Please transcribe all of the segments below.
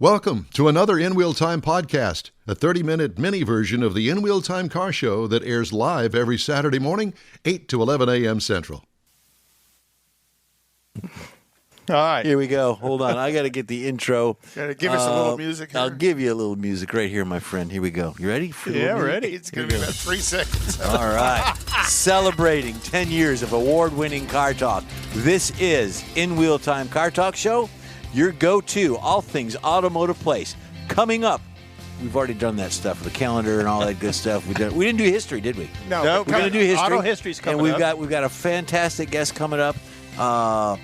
Welcome to another In Wheel Time podcast, a 30-minute mini version of the In Wheel Time car show that airs live every Saturday morning, 8 to 11 a.m. Central. All right. Here we go. Hold on. I got to get the intro. Got to give us a little music here. I'll give you a little music right here, my friend. Here we go. You ready? Yeah, ready. It's going to be about 3 seconds. All right. Celebrating 10 years of award-winning car talk. This is In Wheel Time Car Talk Show, your go-to, all things automotive place. Coming up, we've already done that stuff, the calendar and all that good stuff. We didn't do history, did we? No, We're going to do history. Auto history's coming and up. we've got a fantastic guest coming up. a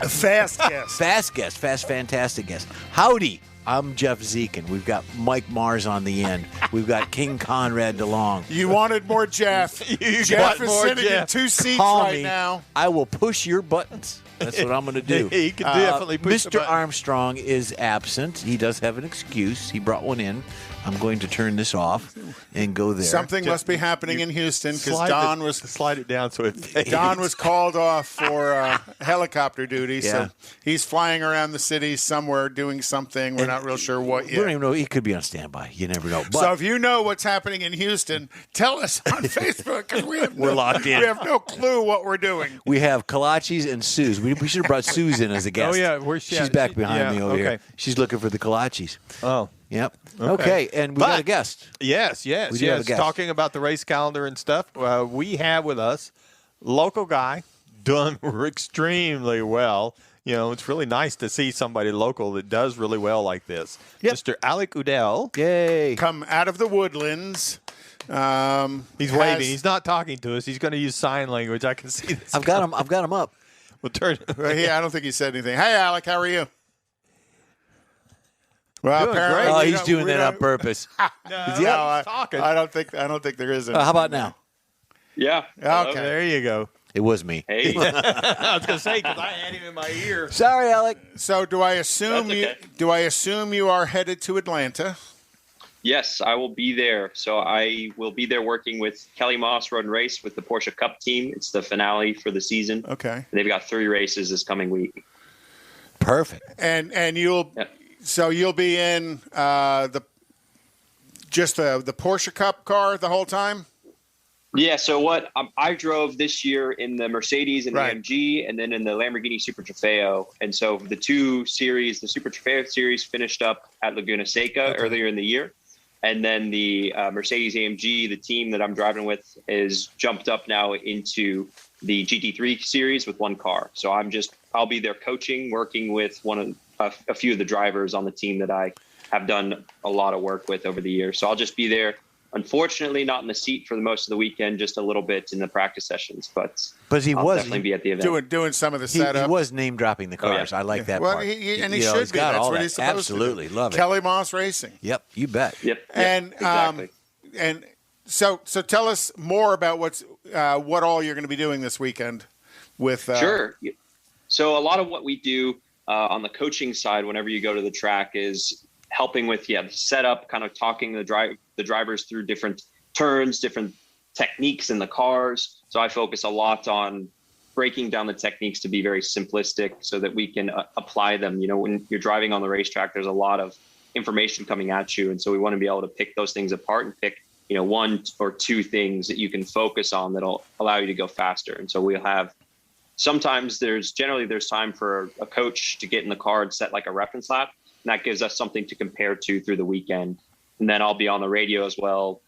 fast guess. Fantastic guest. Howdy, I'm Jeff Zekin. We've got Mike Mars on the end. We've got King Conrad DeLong. You wanted more Jeff. Jeff is sitting in 2 seats Call right me. now. I will push your buttons. That's what I'm going to do. He can definitely push the Mr. button. Armstrong is absent. He does have an excuse. He brought one in. I'm going to turn this off and go there. Something must be happening in Houston because slide it down so it Don was called off for helicopter duty, Yeah. so he's flying around the city somewhere doing something. We're not real sure what We don't yet. even know. He could be on standby. You never know. But So if you know what's happening in Houston, tell us on Facebook because We're locked in. We have no clue what we're doing. we have Kolaches and Suze. We should have brought Suze in as a guest. Oh, yeah. Where's she She's at? back behind me over here. Okay. She's looking for the Kolaches. Oh. Yep. Okay. And we got a guest. Yes. We do have a guest. Talking about the race calendar and stuff, we have with us local guy, done extremely well. You know, it's really nice to see somebody local that does really well like this. Yep. Mr. Alec Udell. Yay. Come out of the woodlands. He's waving. He's not talking to us. He's going to use sign language. I can see this. I've got him up. We'll turn. I don't think he said anything. Hey, Alec, how are you? Well, Doing apparently great. Oh, we he's don't- doing we that don't- on purpose. talking. I don't think there is any. How about now? Yeah. Okay. There you go. It was me. Hey. I was going to say, because I had him in my ear. Sorry, Alec. So, do I assume That's okay. you are headed to Atlanta? Yes, I will be there. So I will be there working with Kelly Moss Road and Race with the Porsche Cup team. It's the finale for the season. Okay. And they've got 3 races this coming week. Perfect. And you'll be in the Porsche Cup car the whole time? Yeah. So what I drove this year in the Mercedes and Right. AMG, and then in the Lamborghini Super Trofeo. And so the 2 series, the Super Trofeo series finished up at Laguna Seca earlier in the year. And then the Mercedes AMG, the team that I'm driving with, is jumped up now into the GT3 series with 1 car. So I'll be there coaching, working with a few of the drivers on the team that I have done a lot of work with over the years. So I'll just be there. Unfortunately, not in the seat for the most of the weekend, just a little bit in the practice sessions. But I'll definitely be at the event. Doing some of the He setup. was name dropping the cars. yeah. I like that Well, part. he should he's be. got That's all what that. he's supposed Absolutely. to do. Love it. Kelly Moss Racing. Yep. You bet. Yep. And exactly. And so tell us more about what all you're going to be doing this weekend with. Sure. So a lot of what we do on the coaching side, whenever you go to the track, is helping with the setup, kind of talking the drivers through different turns, different techniques in the cars. So I focus a lot on breaking down the techniques to be very simplistic so that we can apply them. You know, when you're driving on the racetrack, there's a lot of information coming at you. And so we want to be able to pick those things apart and pick, 1 or 2 things that you can focus on that'll allow you to go faster. And so we'll have, sometimes there's time for a coach to get in the car and set like a reference lap. And that gives us something to compare to through the weekend. And then I'll be on the radio as well,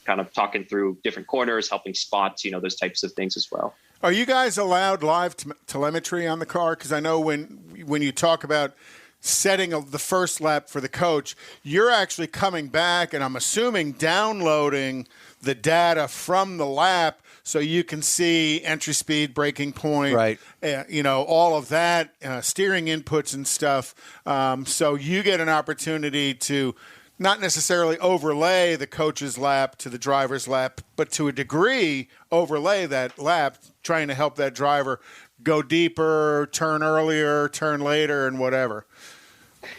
kind of talking through different corners, helping spot, those types of things as well. Are you guys allowed live telemetry on the car? Because I know when you talk about setting the first lap for the coach, you're actually coming back and I'm assuming downloading the data from the lap so you can see entry speed, braking point, Right. All of that, steering inputs and stuff. So you get an opportunity to not necessarily overlay the coach's lap to the driver's lap, but to a degree overlay that lap, trying to help that driver go deeper, turn earlier, turn later, and whatever.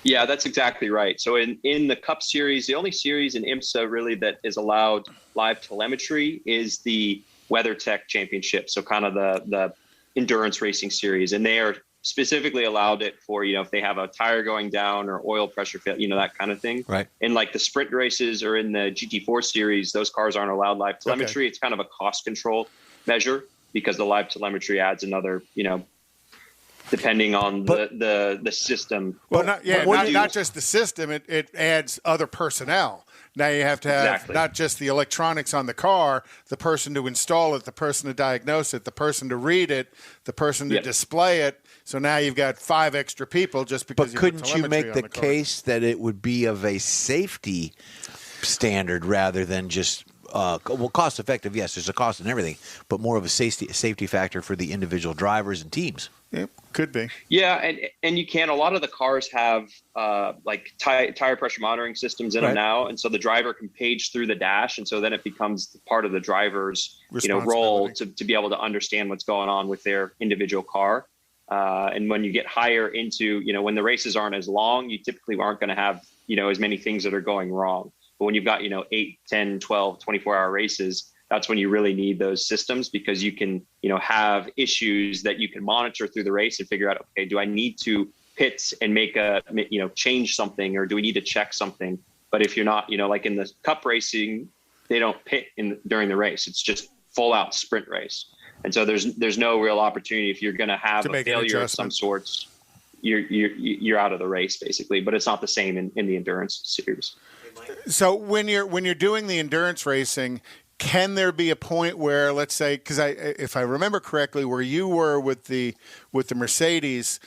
Yeah, that's exactly right. So in the Cup Series, the only series in IMSA really that is allowed live telemetry is the WeatherTech Championship. So kind of the endurance racing series. And they are specifically allowed it for, if they have a tire going down or oil pressure fit, that kind of thing. Right. In like the sprint races or in the GT4 series, those cars aren't allowed live telemetry. Okay. It's kind of a cost control measure because the live telemetry adds another, depending on the system. Well, not just the system. It adds other personnel. Now you have to have not just the electronics on the car, the person to install it, the person to diagnose it, the person to read it, the person to display it. So now you've got 5 extra people just because. But couldn't you make the case that it would be of a safety standard rather than just cost effective? Yes, there's a cost and everything, but more of a safety factor for the individual drivers and teams. Yeah, could be. Yeah, and you can. A lot of the cars have like tire pressure monitoring systems in them now, and so the driver can page through the dash, and so then it becomes part of the driver's role to be able to understand what's going on with their individual car. And when you get higher into when the races aren't as long, you typically aren't going to have as many things that are going wrong. But when you've got 8, 10, 12, 24-hour races, that's when you really need those systems because you can, have issues that you can monitor through the race and figure out, okay, do I need to pit and make change something, or do we need to check something? But if you're not, like in the cup racing, they don't pit during the race. It's just full out sprint race. And so there's no real opportunity if you're going to have a failure of some sorts, you're out of the race basically, but it's not the same in the endurance series. So when you're doing the endurance racing, can there be a point where, let's say, because if I remember correctly, where you were with the Mercedes,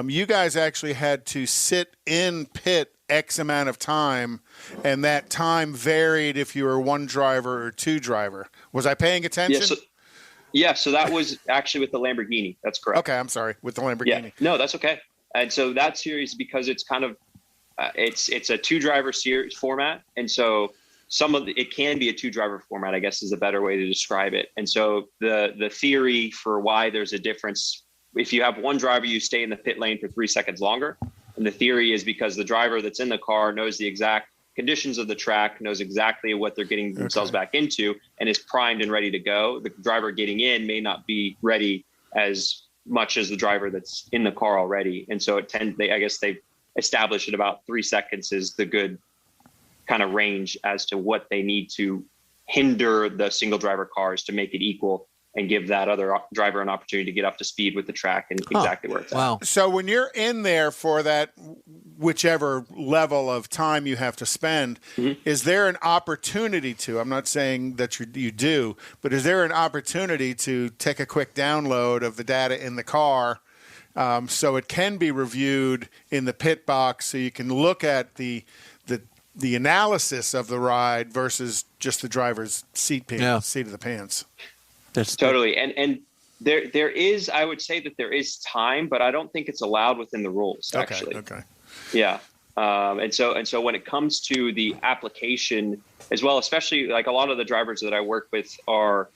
you guys actually had to sit in pit X amount of time, and that time varied if you were one driver or two driver. Was I paying attention? So that was actually with the Lamborghini. That's correct. Okay, I'm sorry, with the Lamborghini. Yeah, no, that's okay. And so that series, because it's kind of it's a 2-driver series format, and so it can be a 2-driver format, I guess is a better way to describe it. And so the theory for why there's a difference, if you have one driver, you stay in the pit lane for 3 seconds longer. And the theory is because the driver that's in the car knows the exact conditions of the track, knows exactly what they're getting themselves back into, and is primed and ready to go. The driver getting in may not be ready as much as the driver that's in the car already. And so they've established at about 3 seconds is the good kind of range as to what they need to hinder the single driver cars to make it equal and give that other driver an opportunity to get up to speed with the track and exactly where it's at. So when you're in there for that, whichever level of time you have to spend, is there an opportunity to, I'm not saying that you do, but is there an opportunity to take a quick download of the data in the car so it can be reviewed in the pit box so you can look at the analysis of the ride versus just the driver's seat of the pants? Totally. And there is, I would say that there is time, but I don't think it's allowed within the rules, actually. Okay. Yeah. And so when it comes to the application as well, especially like a lot of the drivers that I work with are,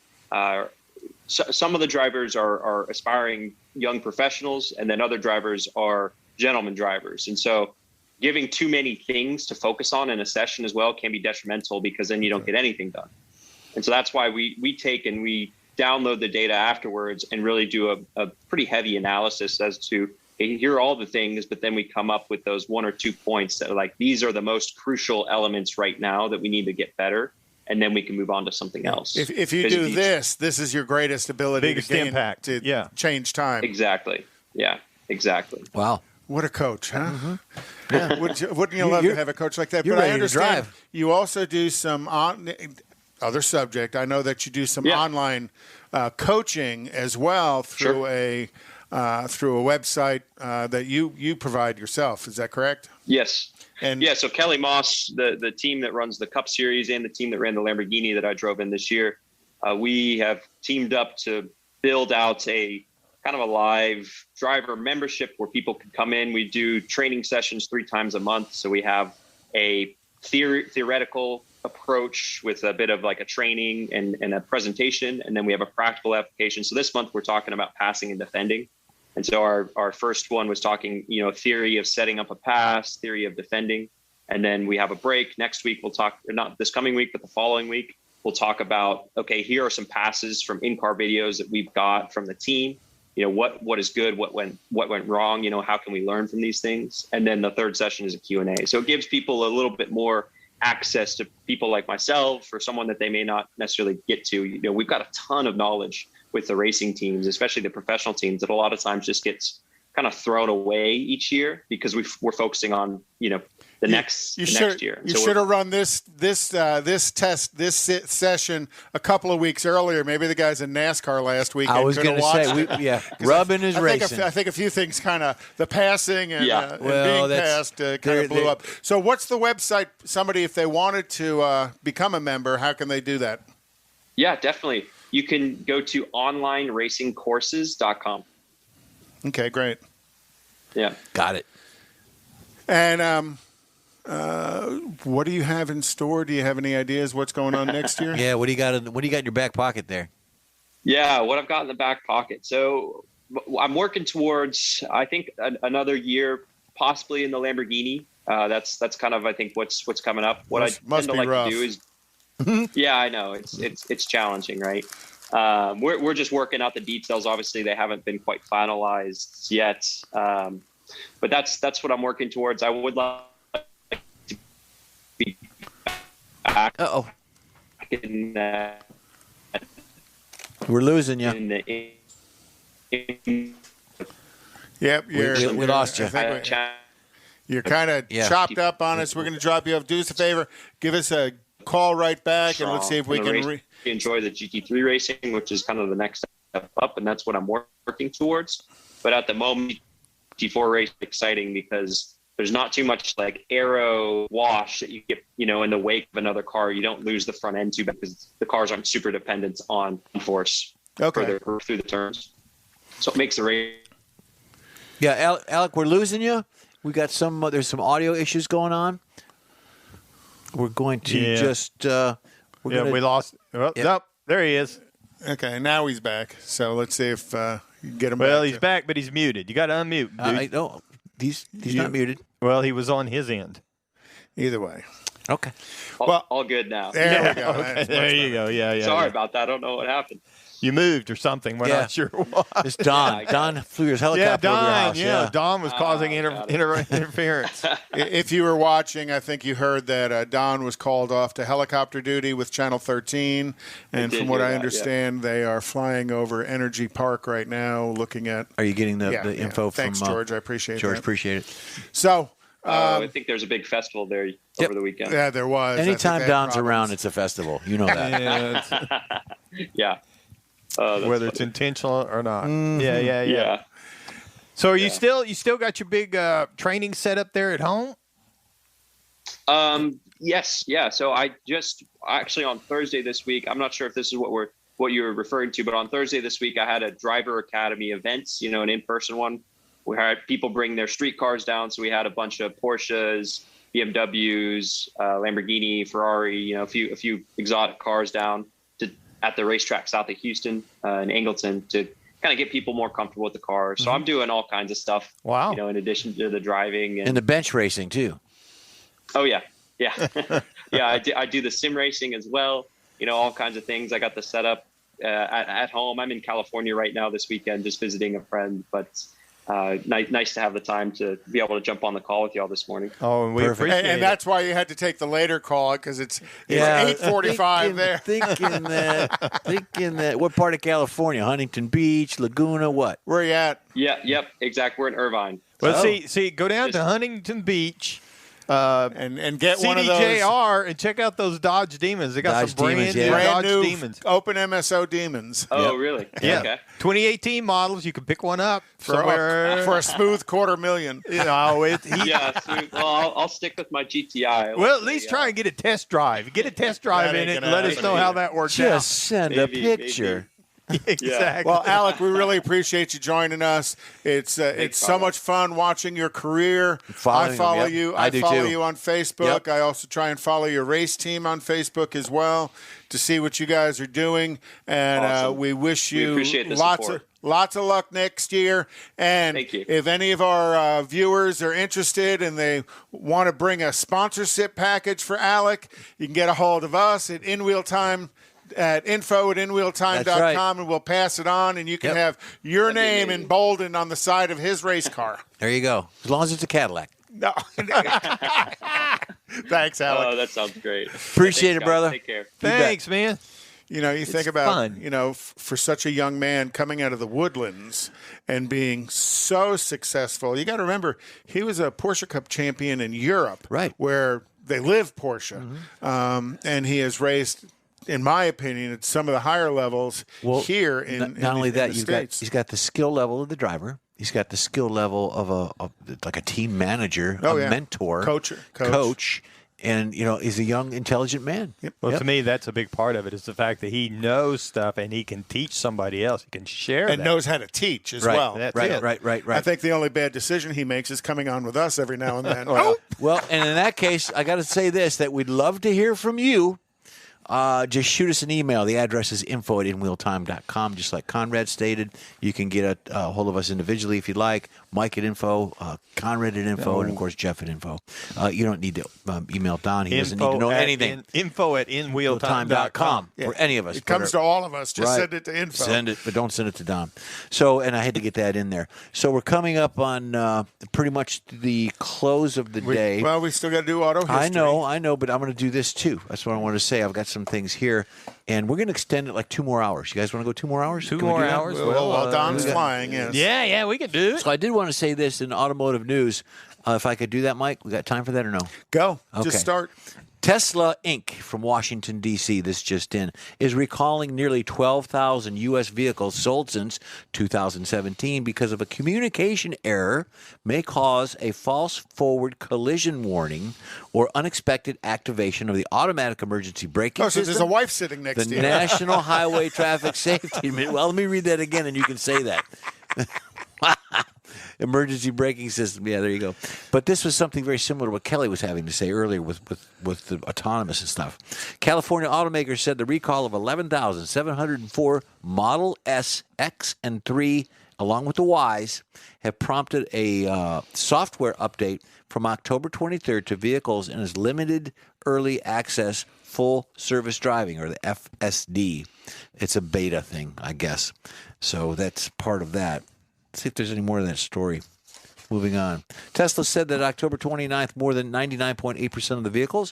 some of the drivers are aspiring young professionals, and then other drivers are gentleman drivers. And so giving too many things to focus on in a session as well can be detrimental because then you don't get anything done. And so that's why we take and we download the data afterwards and really do a pretty heavy analysis as to, hey, here are all the things, but then we come up with those 1 or 2 points that are like, these are the most crucial elements right now that we need to get better. And then we can move on to something else. If you do this is your greatest ability to change time. Exactly. Yeah, exactly. Wow. What a coach, huh? Yeah. Wouldn't you love to have a coach like that? But I understand you also do some other subject. I know that you do some online coaching as well through a website that you provide yourself. Is that correct? Yes. So Kelly Moss, the team that runs the Cup Series and the team that ran the Lamborghini that I drove in this year, we have teamed up to build out a kind of a live driver membership where people can come in. We do training sessions 3 times a month. So we have a theoretical approach with a bit of like a training and a presentation. And then we have a practical application. So this month we're talking about passing and defending. And so our first one was talking, theory of setting up a pass, theory of defending. And then we have a break. Next week we'll talk, not this coming week, but the following week, we'll talk about, okay, here are some passes from in-car videos that we've got from the team. what is good, what went wrong, how can we learn from these things? And then the third session is a Q&A. So it gives people a little bit more access to people like myself or someone that they may not necessarily get to. We've got a ton of knowledge with the racing teams, especially the professional teams, that a lot of times just gets kind of thrown away each year because we're focusing on, the next year. You should have run this session a couple of weeks earlier. Maybe the guys in NASCAR last week. I was going to say, rubbing is racing. I think a few things kind of the passing and, and well, being passed kind of blew up. So what's the website? Somebody, if they wanted to become a member, how can they do that? Yeah, definitely. You can go to onlineracingcourses.com. Okay, great. Yeah. Got it. And what do you have in store? Do you have any ideas what's going on next year? Yeah, what do you got in your back pocket there? Yeah, what I've got in the back pocket. So I'm working towards, I think, another year, possibly in the Lamborghini. That's kind of, I think, what's coming up. What I tend to like to do is, yeah, I know it's challenging, right? We're just working out the details. Obviously, they haven't been quite finalized yet, but that's what I'm working towards. I would like to be back. In We're losing you. Yep, we lost you. You're kind of chopped up on us. We're going to drop you off. Do us a favor. Give us a call right back, and let's see if we can enjoy the GT3 racing, which is kind of the next step up, and that's what I'm working towards. But at the moment, GT4 race is exciting because there's not too much like aero wash that you get, in the wake of another car. You don't lose the front end too bad because the cars aren't super dependent on force through the turns. So it makes the race. Yeah, Alec, we're losing you. We got there's some audio issues going on. We're going to just. We lost. Oh, Nope, there he is. Okay, now he's back. So let's see if you can get him back. Well, he's back, but he's muted. You got to unmute, dude. No, he's not muted. Well, he was on his end. Either way. Okay. All good now. There we go. Okay, there you go. Yeah. Sorry about that. I don't know what happened. You moved or something. We're not sure what. It's Don. Don flew his helicopter over your house. Yeah, Don was causing interference. If you were watching, I think you heard that Don was called off to helicopter duty with Channel 13. And from what I understand, they are flying over Energy Park right now looking at. Are you getting the info from Thanks, George. I appreciate George, that. appreciate it. So. I think there's a big festival there over the weekend. Yeah, there was. Anytime Don's around, it's a festival. You know that. Yeah. Whether it's intentional or not. Mm-hmm. Yeah. So are you still got your big training set up there at home? Yes. Yeah. So I just actually on Thursday this week, I'm not sure if this is what you were referring to, but on Thursday this week, I had a driver academy event, an in-person one. We had people bring their street cars down. So we had a bunch of Porsches, BMWs, Lamborghini, Ferrari, a few exotic cars down at the racetrack south of Houston in Angleton to kind of get people more comfortable with the car. So I'm doing all kinds of stuff. Wow. In addition to the driving and the bench racing too. Oh yeah. Yeah. Yeah. I do the sim racing as well. All kinds of things. I got the setup at home. I'm in California right now this weekend, just visiting a friend, but nice to have the time to be able to jump on the call with y'all this morning. Oh, and we appreciate it. And that's why you had to take the later call because it's 8:45 there. Thinking that. What part of California? Huntington Beach, Laguna, what? Where are you at? Yeah. Yep. Exactly. We're in Irvine. Well, see, go down to Huntington Beach. And get CDJR one of those and check out those Dodge Demons. They got Dodge some brand Demons, new Dodge Demons. Open MSO Demons. Oh, really? Yeah. Okay. 2018 models. You can pick one up for a smooth $250,000. Yeah. Well, I'll stick with my GTI. Well, at least try and get a test drive. Get a test drive in it and let us know how that works out. Just send a picture. Exactly. Well, Alec, we really appreciate you joining us. It's so much fun watching your career. I follow you. I follow you on Facebook. I also try and follow your race team on Facebook as well to see what you guys are doing. And awesome. We wish you lots of luck next year. And thank you. If any of our viewers are interested and they want to bring a sponsorship package for Alec, you can get a hold of us at InWheelTime at info@inwheeltime.com, That's right. and we'll pass it on, and you can have your name emboldened on the side of his race car. There you go. As long as it's a Cadillac. No. Thanks, Alec. Oh, that sounds great. Appreciate it, Thanks, guys. brother. Take care. Thanks, man. You know, you think about, fun. you know, for such a young man coming out of the Woodlands and being so successful. You got to remember, he was a Porsche Cup champion in Europe, Right. where they live Porsche. And he has raced, in my opinion, at some of the higher levels here in not only that, the States. he's got the skill level of the driver. He's got the skill level of like a team manager, mentor, coach. And, you know, he's a young, intelligent man. Well, to me, that's a big part of it is the fact that he knows stuff and he can teach somebody else. He can share and that. knows how to teach as well. That's it. Right. I think the only bad decision he makes is coming on with us every now and then. Well, and in that case, I got to say this, that we'd love to hear from you. Just shoot us an email. The address is info@inwheeltime.com, just like Conrad stated. You can get a hold of us individually if you'd like. Mike at info, Conrad at info, and, of course, Jeff at info. You don't need to email Don. He doesn't need to know anything. Info@inwheeltime.com for any of us. It comes to all of us. Just send it to info. Send it, but don't send it to Don. So, and I had to get that in there. So we're coming up on pretty much the close of the day. Well, we still got to do auto history. I know, but I'm going to do this too. That's what I wanted to say. I've got some things here, and we're going to extend it like 2 more hours. You guys want to go 2 more hours? Two Can we more do that? hours? Well, Don's flying, yes. Yeah, we can do it. So I did want to say this in automotive news. If I could do that, Mike, we got time for that or no? Go. Okay. Just start. Tesla Inc. from Washington, D.C., this just in, is recalling nearly 12,000 U.S. vehicles sold since 2017 because of a communication error may cause a false forward collision warning or unexpected activation of the automatic emergency braking So system. there's a wife sitting next The to you. National Highway Traffic Safety. Well, let me read that again, and you can say that. Emergency braking system. Yeah, there you go. But this was something very similar to what Kelly was having to say earlier with the autonomous and stuff. California automakers said the recall of 11,704 Model S, X, and 3, along with the Ys, have prompted a software update from October 23rd to vehicles in its limited early access full service driving, or the FSD. It's a beta thing, I guess. So that's part of that. Let's see if there's any more of that story. Moving on. Tesla said that October 29th, more than 99.8% of the vehicles,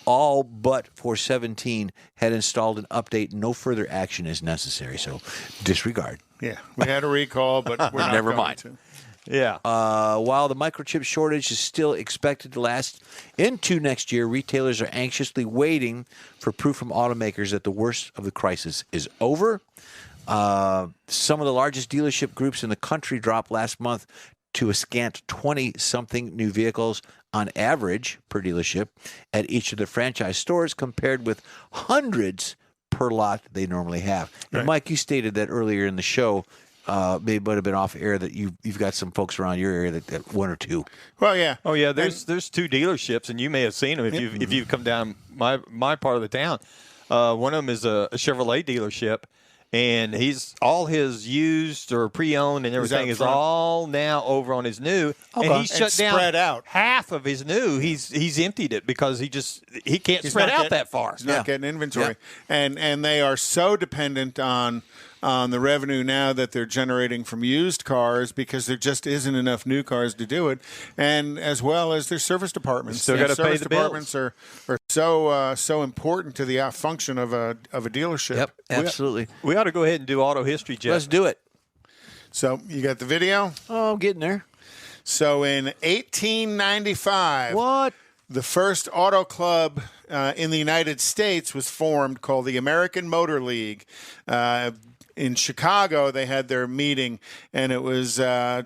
all but for 17, had installed an update. No further action is necessary. So disregard. Yeah, we had a recall, but we're not Never going mind. to. Yeah. While the microchip shortage is still expected to last into next year, retailers are anxiously waiting for proof from automakers that the worst of the crisis is over. Some of the largest dealership groups in the country dropped last month to a scant 20-something new vehicles on average per dealership at each of the franchise stores, compared with hundreds per lot they normally have. And Mike, you stated that earlier in the show, maybe might have been off air, that you've got some folks around your area that 1 or 2. Well, yeah. Oh yeah, there's 2 dealerships, and you may have seen them if you've come down my part of the town. One of them is a Chevrolet dealership, and all his used or pre-owned and everything is all now over on his new. Okay. And he's shut down spread out. half of his new. He's emptied it because he can't spread out that far. He's not getting inventory, and they are so dependent on the revenue now that they're generating from used cars, because there just isn't enough new cars to do it, and as well as their service departments. Still gotta pay service the departments bills. are so important to the function of a dealership. Yep, absolutely. We ought to go ahead and do auto history, Jeff. Let's do it. So you got the video. Oh, I'm getting there. So in 1895, What? the first auto club in the United States was formed, called the American Motor League. In Chicago, they had their meeting, and it was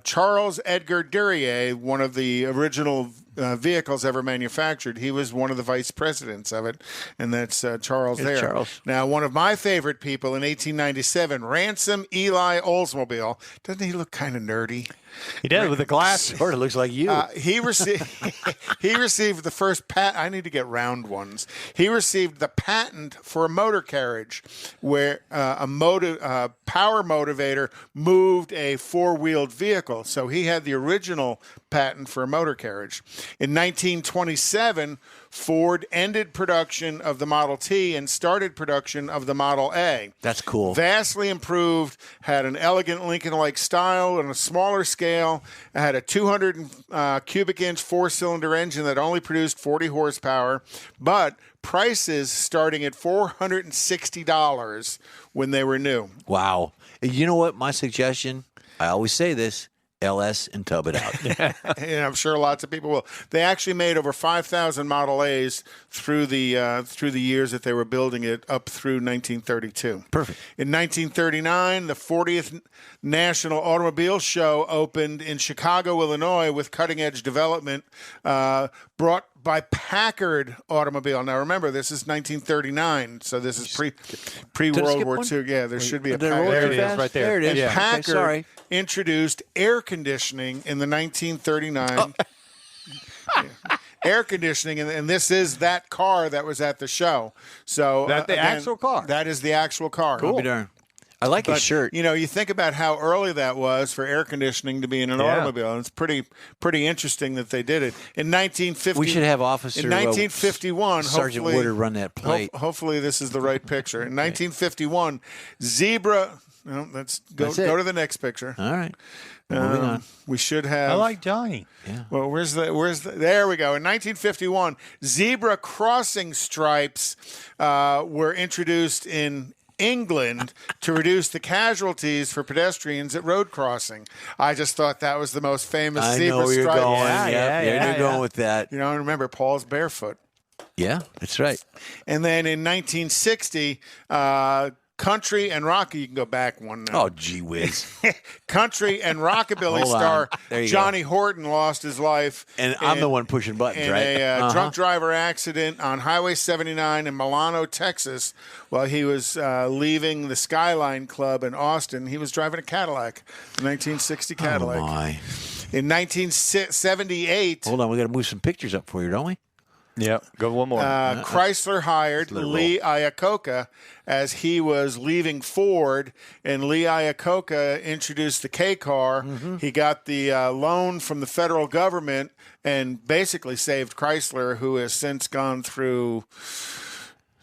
Charles Edgar Duryea, one of the original vehicles ever manufactured. He was one of the vice presidents of it, and that's Charles there. Charles. Now, one of my favorite people in 1897, Ransom Eli Oldsmobile. Doesn't he look kind of nerdy? He did with the glasses. Sort of looks like you. He received he received the first patent. I need to get round ones. He received the patent for a motor carriage, where a power motivator moved a four-wheeled vehicle. So he had the original patent for a motor carriage. In 1927, Ford ended production of the Model T and started production of the Model A. That's cool. Vastly improved, had an elegant Lincoln-like style on a smaller scale. It had a 200 cubic inch four-cylinder engine that only produced 40 horsepower, but prices starting at $460 when they were new. Wow. You know what? My suggestion, I always say this, LS and tub it out. And I'm sure lots of people will. They actually made over 5,000 Model A's through the years that they were building it up through 1932. Perfect. In 1939, the 40th National Automobile Show opened in Chicago, Illinois, with cutting-edge development brought by Packard Automobile. Now, remember, this is 1939, so this is pre-World War II. Yeah, there should be a Packard. There it is, right there. There it is. And Yeah. Packard introduced air conditioning in the 1939 air conditioning, and this is that car that was at the show. So That the actual car? That is the actual car. I'll be darned. I like his shirt. You know, you think about how early that was for air conditioning to be in an automobile, and it's pretty interesting that they did it. In 1950, We should have Officer in 1951, Sergeant hopefully, Woodard run that plate. Hopefully, this is the right picture. In 1951, Zebra. No, let's go That's it. to the next picture. All right. Moving on. We should have. I like Johnny. Well, where's the? There we go. In 1951, zebra crossing stripes were introduced in England to reduce the casualties for pedestrians at road crossing. I just thought that was the most famous I zebra know where you're stripe. going. Yeah, You're going with that. You know, remember Paul's barefoot. Yeah, that's right. And then in 1960, country and rock. You can go back one now. Oh, gee whiz. Country and rockabilly Hold on. star There you Johnny Horton lost his life. And I'm the one pushing buttons, in right? a drunk driver accident on Highway 79 in Milano, Texas, while he was leaving the Skyline Club in Austin. He was driving a Cadillac, a 1960 Cadillac. Oh, my. In 1978, Hold on. We got to move some pictures up for you, don't we? Yep. Go one more. Chrysler hired Lee Iacocca as he was leaving Ford, and Lee Iacocca introduced the K car. Mm-hmm. He got the loan from the federal government and basically saved Chrysler, who has since gone through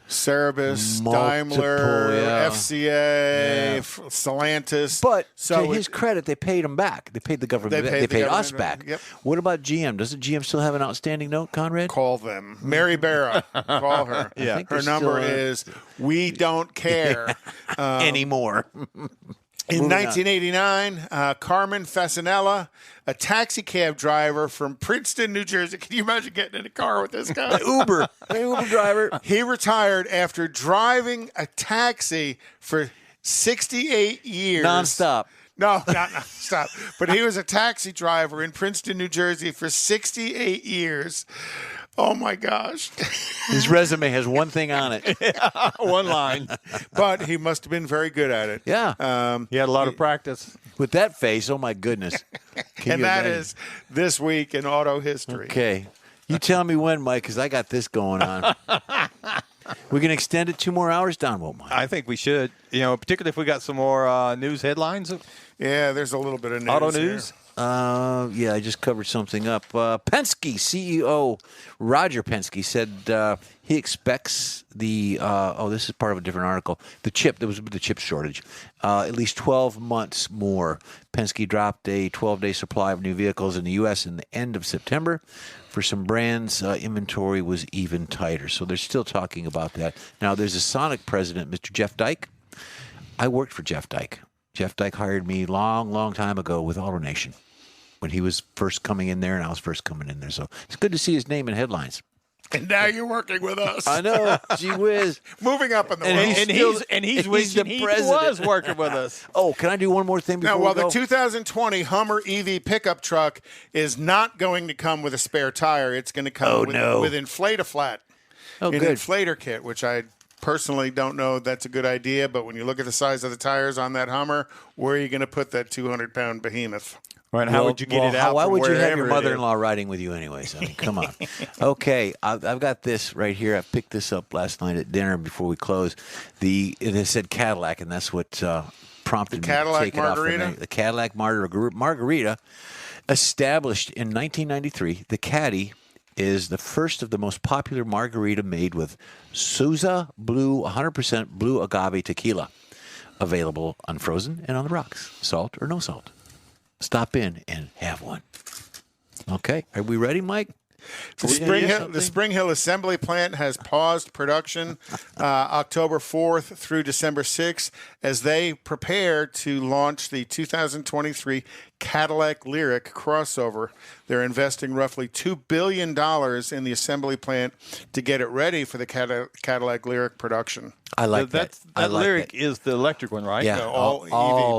Cerebus, Daimler, FCA, Stellantis. But so to his credit, they paid him back. They paid the government back. They paid us back. Yep. What about GM? Doesn't GM still have an outstanding note, Conrad? Call them. Mary Barra. Call her. I think Her they're number still, is we don't care. Anymore. In 1989, Carmen Fasanella, a taxi cab driver from Princeton, New Jersey. Can you imagine getting in a car with this guy? Uber driver. He retired after driving a taxi for 68 years. Nonstop. No, not nonstop. But he was a taxi driver in Princeton, New Jersey for 68 years. Oh, my gosh. His resume has one thing on it. One line. But he must have been very good at it. Yeah. He had a lot of practice. With that face, oh, my goodness. Can And you that imagine? is this week in auto history. Okay. You tell me when, Mike, because I got this going on. We can extend it 2 more hours, Don, won't Mike? I think we should. You know, particularly if we got some more news headlines. Yeah, there's a little bit of news. Auto here. news. Yeah, I just covered something up. Penske CEO Roger Penske said he expects the this is part of a different article. The chip shortage. At least 12 months more. Penske dropped a 12-day supply of new vehicles in the U.S. in the end of September. For some brands, inventory was even tighter. So they're still talking about that. Now, there's a Sonic president, Mr. Jeff Dyke. I worked for Jeff Dyke. Jeff Dyke hired me long time ago with AutoNation when he was first coming in there and I was first coming in there. So it's good to see his name in headlines. And now you're working with us. I know. Gee whiz. Moving up in the And world. He's the wishing he president. was working with us. Oh, can I do one more thing before Now, while we go? the 2020 Hummer EV pickup truck is not going to come with a spare tire, it's going to come with Inflate-A-Flat. Oh, an good. inflator kit, which I personally don't know that's a good idea, but when you look at the size of the tires on that Hummer, where are you going to put that 200-pound behemoth? Right, how would you get it out? Why from would you have wherever your it is? mother-in-law riding with you anyways? I mean, come on. Okay, I've got this right here. I picked this up last night at dinner before we closed. It said Cadillac, and that's what prompted me to Cadillac take it off Margarita? the Cadillac Margarita. Established in 1993, the Caddy is the first of the most popular margarita made with Sousa Blue 100% blue agave tequila. Available unfrozen and on the rocks. Salt or no salt. Stop in and have one. Okay. Are we ready, Mike? The Spring Hill Assembly Plant has paused production October 4th through December 6th as they prepare to launch the 2023 Cadillac Lyric crossover. They're investing roughly $2 billion in the assembly plant to get it ready for the Cadillac Lyric production. I like that. That Lyric is the electric one, right? Yeah. All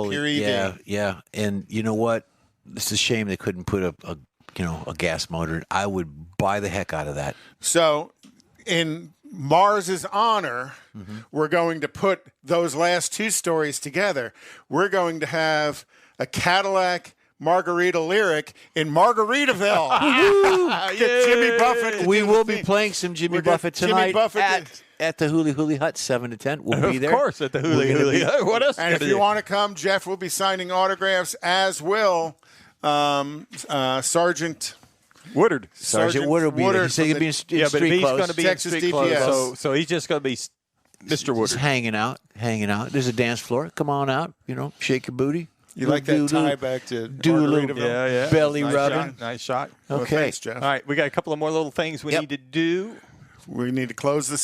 EV, pure EV. Yeah. And you know what? It's a shame they couldn't put a gas motor. I would buy the heck out of that. So, in Mars's honor, we're going to put those last two stories together. We're going to have a Cadillac Margarita Lyric in Margaritaville. Get Jimmy Buffett. We will be playing some Jimmy Buffett tonight at the Huli Huli Hut, 7 to 10. We'll be there. Of course, at the Huli Huli. What else? And if you want to come, Jeff will be signing autographs, as will Sergeant Woodard. Sergeant Woodard will be there. He said he'll be in street but he's clothes. going to be Texas in street DPS. clothes. So he's just going to be Mr. Woodard. Just hanging out. There's a dance floor. Come on out. Shake your booty. You like that tie back to do a little Margaritaville? belly Nice rubbing. shot. Nice shot. Well, Okay. thanks, Jeff. All right, we got a couple of more little things we need to do. We need to close the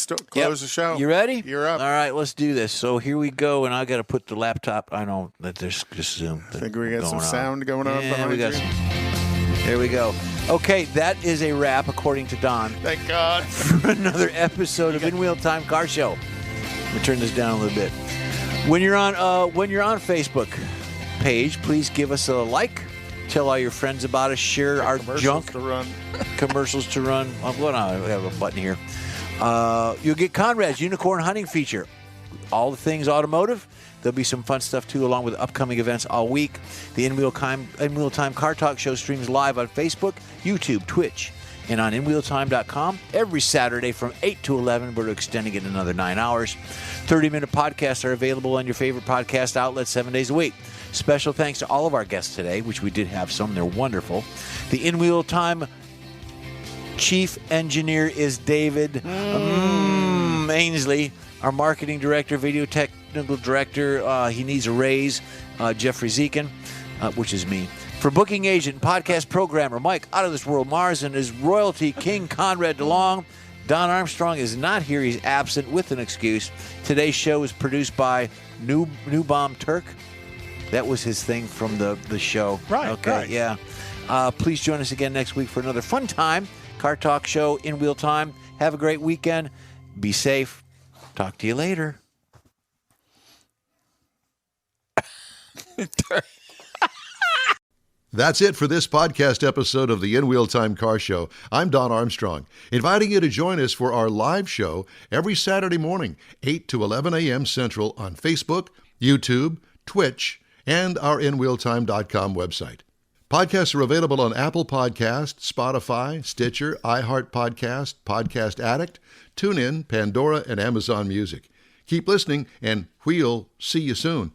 show. You ready? You're up. All right, let's do this. So here we go, and I got to put the laptop. I know that there's just Zoom. I think we got some sound going on Yeah, behind we got you. There we go. Okay, that is a wrap, according to Don, Thank God. for another episode of In Wheel Time Car Show. Let me turn this down a little bit. When you're on Facebook page, please give us a like. Tell all your friends about us. Share our junk. Commercials to run. Hold on, we have a button here. You'll get Conrad's Unicorn Hunting Feature. All the things automotive. There'll be some fun stuff, too, along with upcoming events all week. The In Wheel Time Car Talk Show streams live on Facebook, YouTube, Twitch, and on InWheelTime.com every Saturday from 8 to 11. We're extending it another 9 hours. 30-minute podcasts are available on your favorite podcast outlets 7 days a week. Special thanks to all of our guests today, which we did have some. They're wonderful. The In Wheel Time Chief Engineer is David Ainsley. Our Marketing Director, Video Technical Director, he needs a raise, Jeffrey Zekin, which is me. For Booking Agent and Podcast Programmer, Mike Out of This World Mars, and his royalty king, Conrad DeLong. Don Armstrong is not here. He's absent with an excuse. Today's show is produced by New Bomb Turk. That was his thing from the show. Right. Okay, right. yeah. Please join us again next week for another fun time. Car Talk Show, In Wheel Time. Have a great weekend. Be safe. Talk to you later. That's it for this podcast episode of the In Wheel Time Car Show. I'm Don Armstrong, inviting you to join us for our live show every Saturday morning, 8 to 11 a.m. Central on Facebook, YouTube, Twitch, and our InWheelTime.com website. Podcasts are available on Apple Podcasts, Spotify, Stitcher, iHeart Podcast, Podcast Addict, TuneIn, Pandora, and Amazon Music. Keep listening, and we'll see you soon.